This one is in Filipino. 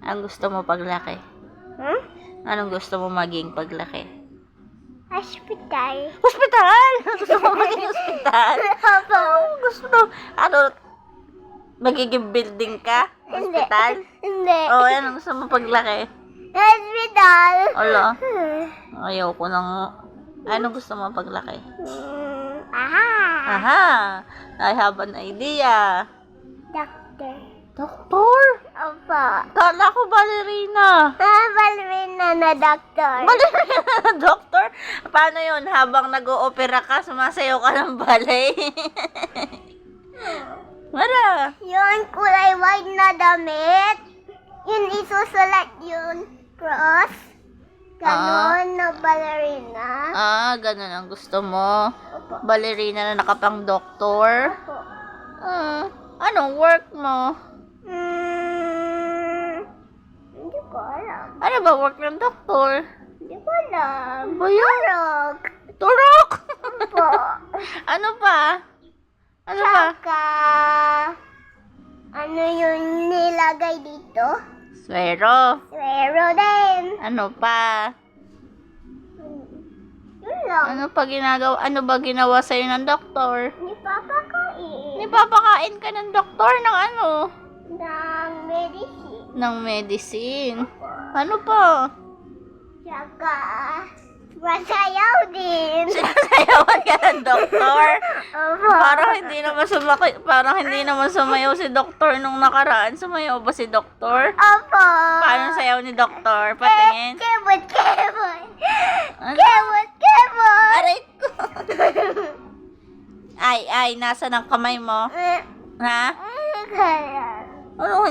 Ang gusto mo paglaki? Hmm? Anong gusto mo maging paglaki? Hospital. Hospital! Gusto mo maging hospital? Opo. Gusto mo, magiging building ka? Hospital? Hindi. Oo, anong gusto mo paglaki? Hospital. Ala, ayaw ko ng... Anong gusto mo paglaki? Aha. Aha! I have an idea. Doctor. Doktor? Opo. Kala ko ballerina. Ballerina na doctor. Ballerina na doktor? Paano yun? Habang nag-o-opera ka, sumasayaw ka ng ballet? Mara. Yung kulay white na damit. Yun isusulat yun. Cross. Ganon na ballerina. Ganun ang gusto mo. Ballerina na nakapang doktor. Opo. Anong work mo? Hindi ko alam. Ano ba work ng doktor? Hindi ko alam. Ba yun? Turok. Turok! Opo. Ano pa? Ano pa? Tsaka, ano yung nilagay dito? Swero. Swero din. Ano pa? Yun lang. Ano ba ginawa sa'yo ng doktor? Hindi papakain. Nipapakain ka ng doktor ng ano? Ng medicine. Ng medicine. Ano pa? Tsaka, masayaw din. Sinasayawan ka ng doktor? Opo. Parang hindi naman sumayaw si doktor nung nakaraan. Sumayaw ba si doktor? Opo. Paano sayaw ni doktor? Patingin. Kebot, kebot. Ano? Kebot, kebot. Aray ko. Ay, nasa ng kamay mo? Ha? Kaya. Ano?